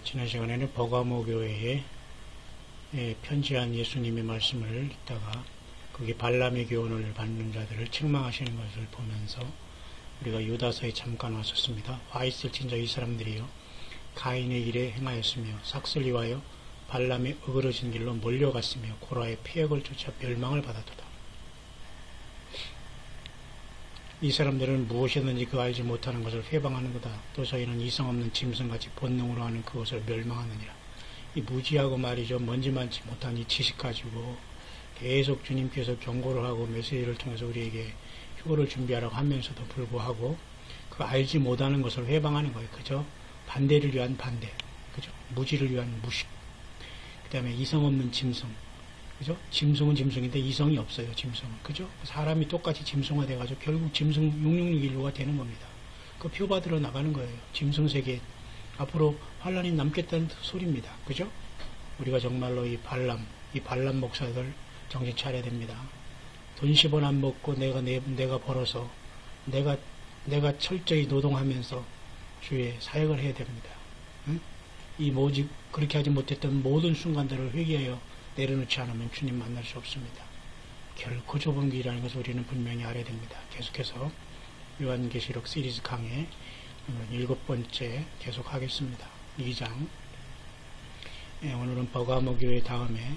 지난 시간에는 버가모 교회에 편지한 예수님의 말씀을 읽다가 거기 발람의 교훈을 받는 자들을 책망하시는 것을 보면서 우리가 유다서에 잠깐 왔었습니다. 와 있을진저 이 사람들이요 가인의 일에 행하였으며 삭슬 위하여 발람의 어그러진 길로 몰려갔으며 고라의 폐역을 쫓아 멸망을 받았도다. 이 사람들은 무엇이든지 그 알지 못하는 것을 회방하는 거다. 또 저희는 이성 없는 짐승같이 본능으로 하는 그것을 멸망하느니라. 이 무지하고 말이죠. 먼지 많지 못한 이 지식 가지고 계속 주님께서 경고를 하고 메시지를 통해서 우리에게 휴거를 준비하라고 하면서도 불구하고 그 알지 못하는 것을 회방하는 거예요. 그죠? 반대를 위한 반대. 그죠? 무지를 위한 무식. 그 다음에 이성 없는 짐승. 그죠? 짐승은 짐승인데 이성이 없어요. 짐승은. 그죠? 사람이 똑같이 짐승화 돼가지고 결국 짐승 6661로가 되는 겁니다. 그 표받으러 나가는 거예요. 짐승 세계. 앞으로 환란이 남겠다는 소리입니다. 그죠? 우리가 정말로 이 발람 목사들 정신 차려야 됩니다. 돈 10원 안 먹고 내가 벌어서 내가 철저히 노동하면서 주의 사역을 해야 됩니다. 응? 이 모집 그렇게 하지 못했던 모든 순간들을 회개하여 내려놓지 않으면 주님 만날 수 없습니다. 결코 좁은 길이라는 것을 우리는 분명히 알아야 됩니다. 계속해서 요한계시록 시리즈 강의 7번째 계속하겠습니다. 2장. 오늘은 버가모 교회 다음에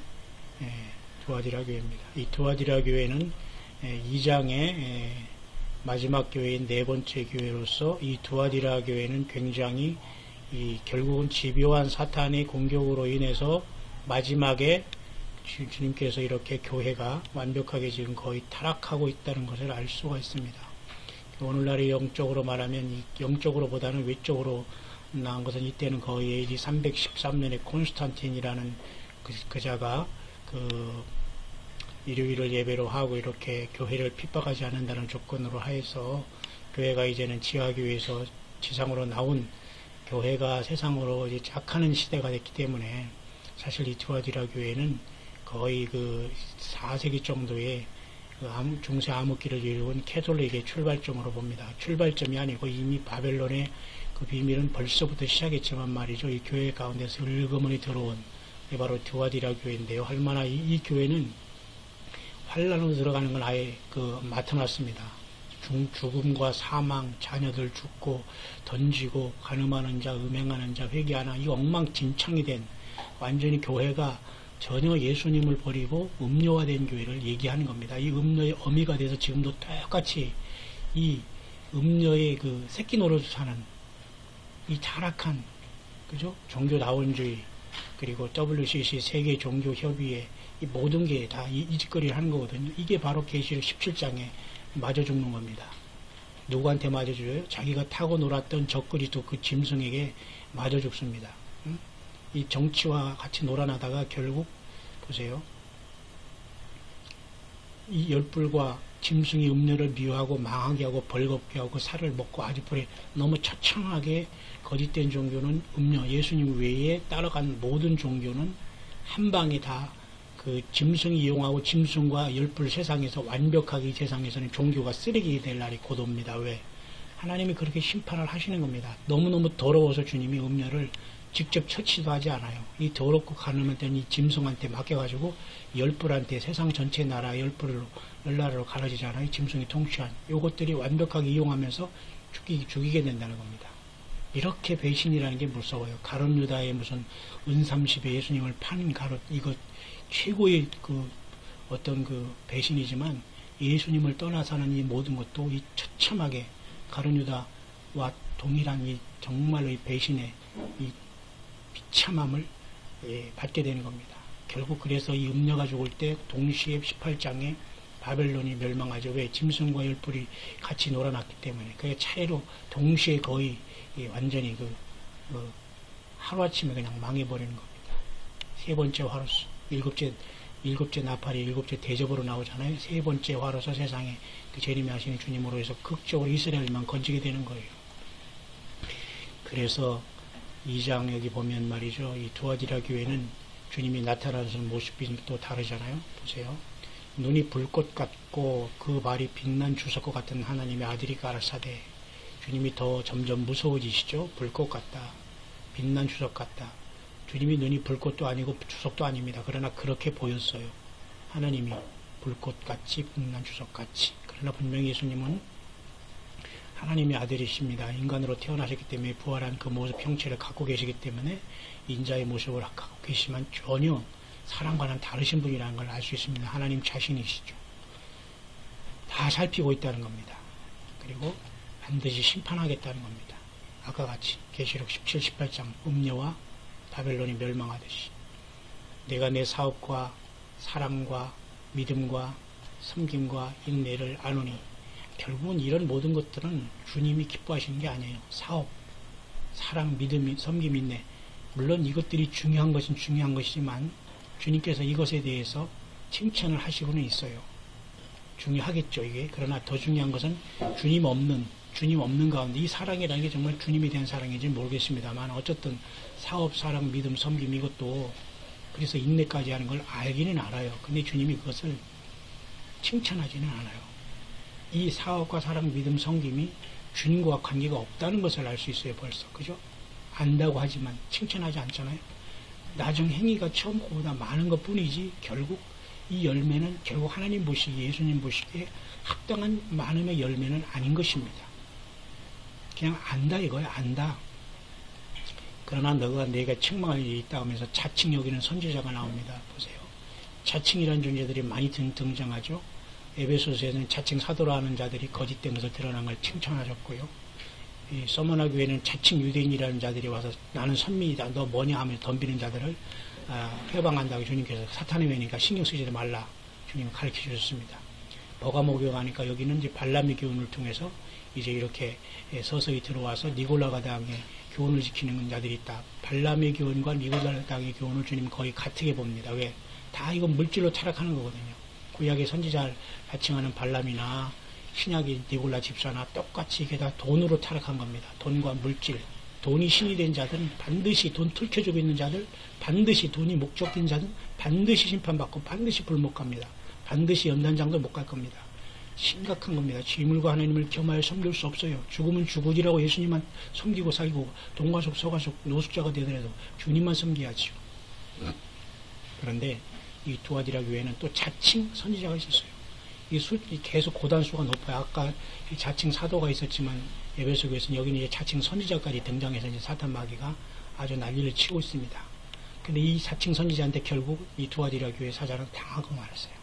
두아디라 교회입니다. 이 두아디라 교회는 2장의 마지막 교회인 네 번째 교회로서 이 두아디라 교회는 굉장히 결국은 집요한 사탄의 공격으로 인해서 마지막에 주님께서 이렇게 교회가 완벽하게 지금 거의 타락하고 있다는 것을 알 수가 있습니다. 오늘날의 영적으로 말하면 영적으로 보다는 외적으로 나온 것은 이때는 거의 AD 313년에 콘스탄틴이라는 그자가 일요일을 예배로 하고 이렇게 교회를 핍박하지 않는다는 조건으로 하여서 교회가 이제는 지하교회에서 지상으로 나온 교회가 세상으로 이제 착하는 시대가 됐기 때문에 사실 이 두아디라 교회는 거의 4세기 정도의 중세 암흑기를 이룬 캐톨릭의 출발점으로 봅니다. 출발점이 아니고 이미 바벨론의 그 비밀은 벌써부터 시작했지만 말이죠. 이 교회 가운데서 일거머니 들어온 바로 두아디라 교회인데요. 얼마나 이 교회는 환란으로 들어가는 걸 아예 맡아놨습니다. 죽음과 사망, 자녀들 죽고 던지고 가늠하는 자, 음행하는 자, 회개하는 이 엉망진창이 된 완전히 교회가 전혀 예수님을 버리고 음료화된 교회를 얘기하는 겁니다. 이 음료의 어미가 돼서 지금도 똑같이 이 음료의 새끼 노릇을 사는 이 타락한 그죠? 종교다원주의 그리고 WCC 세계 종교 협의회 이 모든 게 다 이 짓거리를 하는 거거든요. 이게 바로 계시록 17장에 맞아 죽는 겁니다. 누구한테 맞아 죽어요? 자기가 타고 놀았던 적그리스도 그 짐승에게 맞아 죽습니다. 응? 이 정치와 같이 놀아나다가 결국 보세요. 이 열불과 짐승이 음료를 미워하고 망하게 하고 벌겁게 하고 살을 먹고 아주 너무 처참하게 거짓된 종교는 음료, 예수님 외에 따라간 모든 종교는 한 방에 다 그 짐승이 이용하고 짐승과 열불 세상에서 완벽하게 이 세상에서는 종교가 쓰레기 될 날이 곧 옵니다. 왜? 하나님이 그렇게 심판을 하시는 겁니다. 너무너무 더러워서 주님이 음료를 직접 처치도 하지 않아요. 이 더럽고 가늠했던 이 짐승한테 맡겨가지고 열불한테 세상 전체 나라 열불로 열나라로 가려지잖아요. 이 짐승이 통치한 요것들이 완벽하게 이용하면서 죽이게 된다는 겁니다. 이렇게 배신이라는 게 무서워요. 가룟 유다의 무슨 은30에 예수님을 파는 가롯 이거 최고의 어떤 배신이지만 예수님을 떠나서는 이 모든 것도 이 처참하게 가룟 유다와 동일한 이 정말로 이 배신의 이 비참함을 받게 되는 겁니다. 결국 그래서 이 음녀가 죽을 때 동시에 18장에 바벨론이 멸망하죠. 왜? 짐승과 열불이 같이 놀아났기 때문에. 그게 차이로 동시에 거의 완전히 하루아침에 그냥 망해버리는 겁니다. 세 번째 화로서 일곱째 나팔이 일곱째 대접으로 나오잖아요. 세 번째 화로서 세상에 재림이 하시는 주님으로 해서 극적으로 이스라엘만 건지게 되는 거예요. 그래서 2장 여기 보면 말이죠. 이 두아디라 교회는 주님이 나타나는 모습이 또 다르잖아요. 보세요. 눈이 불꽃 같고 그 말이 빛난 주석과 같은 하나님의 아들이 가라사대 주님이 더 점점 무서워지시죠. 불꽃 같다. 빛난 주석 같다. 주님이 눈이 불꽃도 아니고 주석도 아닙니다. 그러나 그렇게 보였어요. 하나님이 불꽃같이 빛난 주석같이. 그러나 분명히 예수님은 하나님의 아들이십니다. 인간으로 태어나셨기 때문에 부활한 그 모습 형체를 갖고 계시기 때문에 인자의 모습을 갖고 계시지만 전혀 사람과는 다르신 분이라는 걸 알 수 있습니다. 하나님 자신이시죠. 다 살피고 있다는 겁니다. 그리고 반드시 심판하겠다는 겁니다. 아까 같이 계시록 17, 18장 음녀와 바벨론이 멸망하듯이 내가 내 사업과 사랑과 믿음과 섬김과 인내를 아노니 결국은 이런 모든 것들은 주님이 기뻐하시는 게 아니에요. 사업, 사랑, 믿음, 섬김, 인내 물론 이것들이 중요한 것은 중요한 것이지만 주님께서 이것에 대해서 칭찬을 하시고는 있어요. 중요하겠죠 이게. 그러나 더 중요한 것은 주님 없는 가운데 이 사랑이라는 게 정말 주님에 대한 사랑인지 모르겠습니다만 어쨌든 사업, 사랑, 믿음, 섬김 이것도 그래서 인내까지 하는 걸 알기는 알아요. 근데 주님이 그것을 칭찬하지는 않아요. 이 사업과 사랑, 믿음, 섬김이 주님과 관계가 없다는 것을 알 수 있어요. 벌써. 그죠? 안다고 하지만 칭찬하지 않잖아요. 나중 행위가 처음 거보다 많은 것 뿐이지 결국 이 열매는 결국 하나님 보시기에 예수님 보시기에 합당한 많음의 열매는 아닌 것입니다. 그냥 안다 이거야. 안다. 그러나 내가 책망할 일이 있다 하면서 자칭 여기는 선지자가 나옵니다. 보세요. 자칭이라는 존재들이 많이 등장하죠. 에베소서에는 자칭 사도라 하는 자들이 거짓된 것을 드러난 걸 칭찬하셨고요. 이 서머나 교회는 자칭 유대인이라는 자들이 와서 나는 선민이다. 너 뭐냐 하면서 덤비는 자들을 해방한다고 주님께서 사탄의 외니까 신경 쓰지 말라. 주님은 가르쳐 주셨습니다. 버가모 교회가 하니까 여기는 이제 발람의 교훈을 통해서 이제 이렇게 서서히 들어와서 니골라가 당의 교훈을 지키는 자들이 있다. 발람의 교훈과 니골라 당의 교훈을 주님 거의 같게 봅니다. 왜? 다 이건 물질로 타락하는 거거든요. 구약의 선지자를 자칭하는 발람이나 신약의 니골라 집사나 똑같이 이게 다 돈으로 타락한 겁니다. 돈과 물질. 돈이 신이 된 자들은 반드시 돈 틀켜주고 있는 자들, 반드시 돈이 목적인 자들, 반드시 심판받고 반드시 불 못 갑니다. 반드시 연단장도 못 갈 겁니다. 심각한 겁니다. 지물과 하나님을 겸하여 섬길 수 없어요. 죽으면 죽으리라고 예수님만 섬기고 살고 동가속 서가속 노숙자가 되더라도 주님만 섬겨야죠. 그런데 이 두아디라 교회는 또 자칭 선지자가 있었어요. 계속 고단수가 높아요. 아까 자칭 사도가 있었지만 에베소 교회에서는 여기는 이제 자칭 선지자까지 등장해서 이제 사탄 마귀가 아주 난리를 치고 있습니다. 근데 이 자칭 선지자한테 결국 이 두아디라 교회 사자는 당하고 말았어요.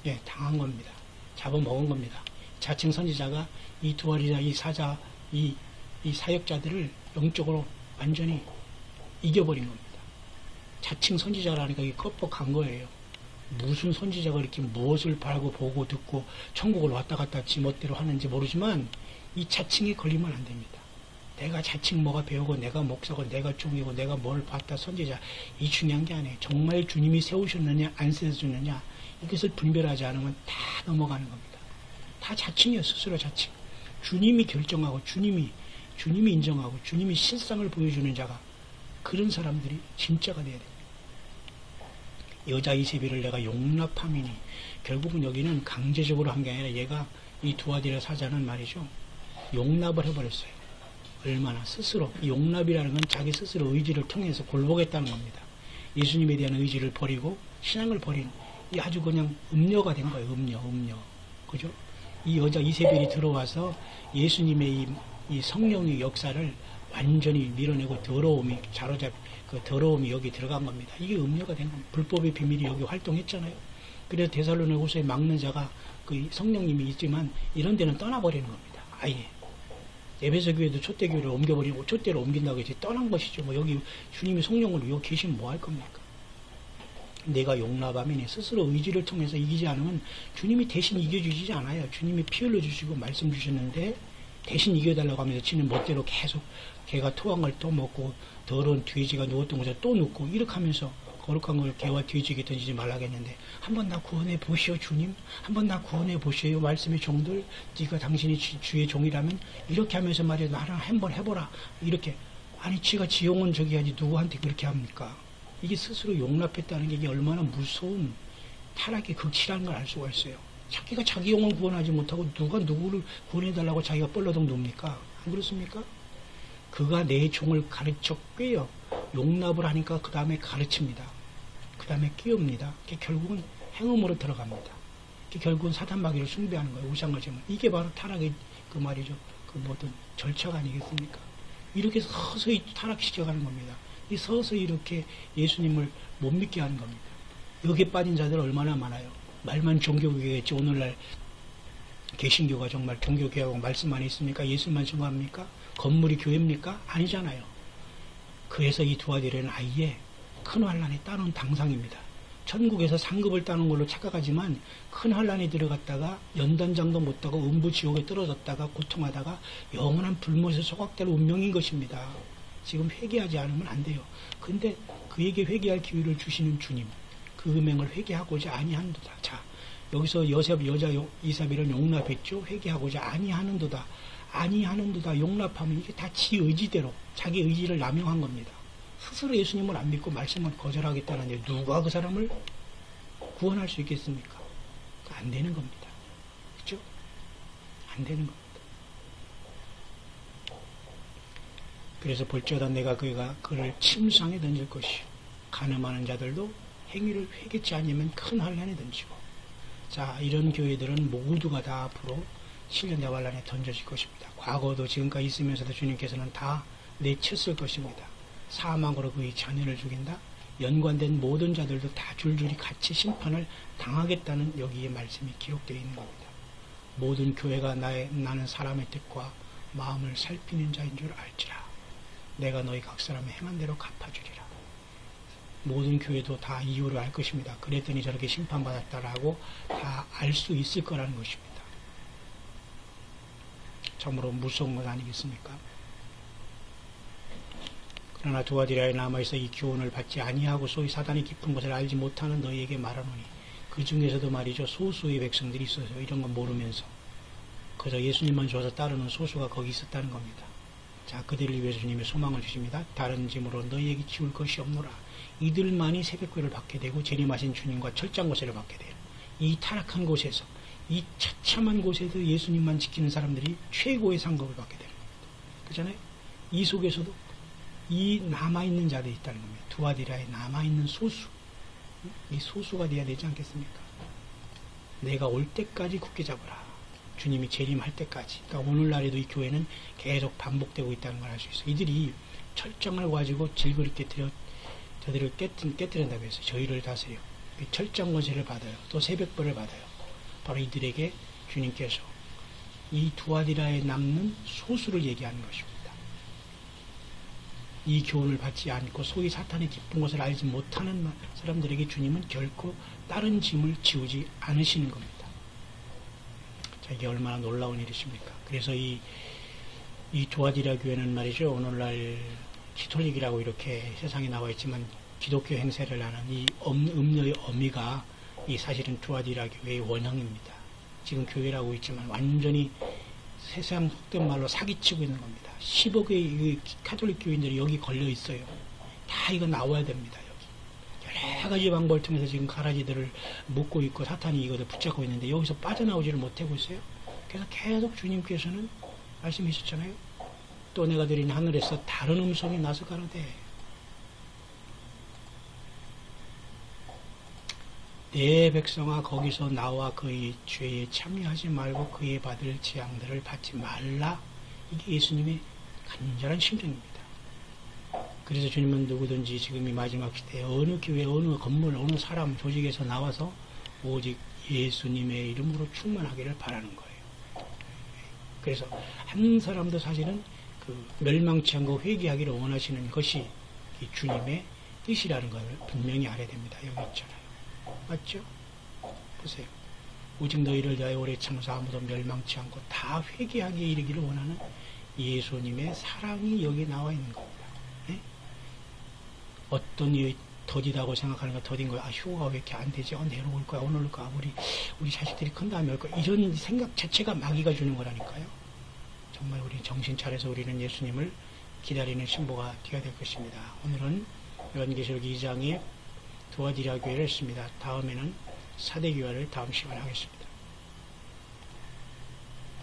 예, 당한 겁니다. 잡아먹은 겁니다. 자칭 선지자가 이 두아디라 이 사자 이 사역자들을 영적으로 완전히 이겨버린 겁니다. 자칭 선지자라니까 이게 껍벅한 거예요. 무슨 선지자가 이렇게 무엇을 바라고 보고 듣고 천국을 왔다 갔다 지멋대로 하는지 모르지만 이 자칭에 걸리면 안 됩니다. 내가 자칭 뭐가 배우고 내가 목사고 내가 종이고 내가 뭘 봤다 선지자 이 중요한 게 아니에요. 정말 주님이 세우셨느냐 안 세우셨느냐 이것을 분별하지 않으면 다 넘어가는 겁니다. 다 자칭이에요. 스스로 자칭. 주님이 결정하고 주님이 인정하고 주님이 실상을 보여주는 자가 그런 사람들이 진짜가 돼야 됩니다. 여자 이세벨을 내가 용납함이니 결국은 여기는 강제적으로 한 게 아니라 얘가 이 두아디라 사자는 말이죠. 용납을 해버렸어요. 얼마나 스스로 이 용납이라는 건 자기 스스로 의지를 통해서 굴복했다는 겁니다. 예수님에 대한 의지를 버리고 신앙을 버린 이 아주 그냥 음녀가 된 거예요. 음녀. 그죠? 이 여자 이세벨이 들어와서 예수님의 이 성령의 역사를 완전히 밀어내고 더러움이 그 더러움이 여기 들어간 겁니다. 이게 음료가 된 겁니다. 불법의 비밀이 여기 활동했잖아요. 그래서 데살로니가후서에 막는 자가 그 성령님이 있지만 이런 데는 떠나버리는 겁니다. 아예. 에베소 교회도 촛대교회를 옮겨버리고 촛대를 옮긴다고 이제 떠난 것이죠. 뭐 여기 주님이 성령으로 여기 계시면 뭐 할 겁니까? 내가 용납하면 스스로 의지를 통해서 이기지 않으면 주님이 대신 이겨주시지 않아요. 주님이 피 흘려주시고 말씀 주셨는데 대신 이겨달라고 하면서 지는 멋대로 계속 개가 토한 걸 또 먹고 더러운 돼지가 누웠던 곳에 또 눕고 이렇게 하면서 거룩한 걸 개와 돼지에게 던지지 말라겠는데 한번 나 구원해 보시오 주님 한번 나 구원해 보시오 말씀의 종들 네가 당신이 주의 종이라면 이렇게 하면서 말이야 나랑 한번 해보라 이렇게 아니 지가 지용은 저기 하지 누구한테 그렇게 합니까? 이게 스스로 용납했다는 게 이게 얼마나 무서운 타락의 극치라는 걸 알 수가 있어요. 자기가 자기 영혼 구원하지 못하고 누가 누구를 구원해달라고 자기가 뻘러덩 놉니까? 안 그렇습니까? 그가 내 종을 가르쳐 꿰어 용납을 하니까 그 다음에 가르칩니다. 그 다음에 끼웁니다. 결국은 행음으로 들어갑니다. 결국은 사단 마귀를 숭배하는 거예요. 우상을 지면. 이게 바로 타락의 그 말이죠. 그 모든 절차가 아니겠습니까? 이렇게 서서히 타락시켜가는 겁니다. 이 서서히 이렇게 예수님을 못 믿게 하는 겁니다. 여기에 빠진 자들 얼마나 많아요. 말만 종교교회겠지. 오늘날 개신교가 정말 종교교회하고 말씀만 있습니까? 예수만 증거합니까? 건물이 교회입니까? 아니잖아요. 그래서 이 두 아들은 아예 큰 환란에 따놓은 당상입니다. 천국에서 상급을 따는 걸로 착각하지만 큰 환란에 들어갔다가 연단장도 못하고 음부지옥에 떨어졌다가 고통하다가 영원한 불못에 소각될 운명인 것입니다. 지금 회개하지 않으면 안 돼요. 근데 그에게 회개할 기회를 주시는 주님, 그 음행을 회개하고자 아니하는도다. 자, 여기서 여자 이사벨을 용납했죠. 회개하고자 아니하는도다. 아니하는도다. 용납하면 이게 다 지 의지대로 자기 의지를 남용한 겁니다. 스스로 예수님을 안 믿고 말씀을 거절하겠다는데 누가 그 사람을 구원할 수 있겠습니까? 안 되는 겁니다. 그렇죠? 안 되는 겁니다. 그래서 볼지어다 내가 그를 침상에 던질 것이요 가늠하는 자들도 행위를 회개치 않으면 큰 환란에 던지고. 자, 이런 교회들은 모두가 다 앞으로 실련대 환란에 던져질 것입니다. 과거도 지금까지 있으면서도 주님께서는 다 내쳤을 것입니다. 사망으로 그의 자녀를 죽인다. 연관된 모든 자들도 다 줄줄이 같이 심판을 당하겠다는 여기에 말씀이 기록되어 있는 겁니다. 모든 교회가 나는 사람의 뜻과 마음을 살피는 자인 줄 알지라. 내가 너희 각 사람의 행한 대로 갚아주리라. 모든 교회도 다 이유를 알 것입니다. 그랬더니 저렇게 심판받았다라고 다 알 수 있을 거라는 것입니다. 참으로 무서운 것 아니겠습니까? 그러나 두아디라에 남아있어 이 교훈을 받지 아니하고 소위 사단이 깊은 것을 알지 못하는 너희에게 말하노니 그 중에서도 말이죠. 소수의 백성들이 있어서 이런 건 모르면서 그저 예수님만 줘서 따르는 소수가 거기 있었다는 겁니다. 자, 그들을 위해서 주님의 소망을 주십니다. 다른 짐으로 너희에게 키울 것이 없노라. 이들만이 새벽교를 받게 되고 재림하신 주님과 철장 고세를 받게 돼요. 이 타락한 곳에서 이 처참한 곳에서 예수님만 지키는 사람들이 최고의 상급을 받게 되는 겁니다. 그렇잖아요? 이 속에서도 이 남아있는 자들이 있다는 겁니다. 두아디라에 남아있는 소수. 이 소수가 돼야 되지 않겠습니까? 내가 올 때까지 굳게 잡으라. 주님이 재림할 때까지. 그러니까 오늘날에도 이 교회는 계속 반복되고 있다는 걸 알 수 있어요. 이들이 철장을 가지고 질그릇 저들을 깨뜨린다고 해서 저희를 다스려. 철장 권세를 받아요. 또 새벽벌을 받아요. 바로 이들에게 주님께서 이 두아디라에 남는 소수를 얘기하는 것입니다. 이 교훈을 받지 않고 소위 사탄의 깊은 것을 알지 못하는 사람들에게 주님은 결코 다른 짐을 지우지 않으시는 겁니다. 자, 이게 얼마나 놀라운 일이십니까? 그래서 이 두아디라 교회는 말이죠. 오늘날 키톨릭이라고 이렇게 세상에 나와 있지만 기독교 행세를 하는 이 음녀의 어미가 이 사실은 두아디라 교회의 원형입니다. 지금 교회라고 있지만 완전히 세상 속된 말로 사기치고 있는 겁니다. 10억의 카톨릭 교인들이 여기 걸려 있어요. 다 이거 나와야 됩니다. 여기 여러 가지 방법을 통해서 지금 가라지들을 묶고 있고 사탄이 이것을 붙잡고 있는데 여기서 빠져나오지를 못하고 있어요. 그래서 계속 주님께서는 말씀하셨잖아요. 또 내가 드린 하늘에서 다른 음성이 나서 가로되 내 백성아 거기서 나와 그의 죄에 참여하지 말고 그의 받을 재앙들을 받지 말라. 이게 예수님의 간절한 심정입니다. 그래서 주님은 누구든지 지금 이 마지막 시대에 어느 교회, 어느 건물, 어느 사람, 조직에서 나와서 오직 예수님의 이름으로 충만하기를 바라는 거예요. 그래서 한 사람도 사실은 그 멸망치 않고 회개하기를 원하시는 것이 이 주님의 뜻이라는 걸 분명히 알아야 됩니다. 여기 있잖아요. 맞죠? 보세요. 오직 너희를 위하여 오래 참사 아무도 멸망치 않고 다 회개하기에 이르기를 원하는 예수님의 사랑이 여기 나와 있는 겁니다. 네? 어떤 이 더디다고 생각하는 거 더딘 거야. 아, 휴가가 왜 이렇게 안 되지? 내려올 거야. 오늘 올 거야. 우리 자식들이 큰 다음에 올 거야. 이런 생각 자체가 마귀가 주는 거라니까요. 정말 우리 정신 차려서 우리는 예수님을 기다리는 신부가 되어야 될 것입니다. 오늘은 요한계시록 2장에 두아디라 교회를 했습니다. 다음에는 사대교회를 다음 시간에 하겠습니다.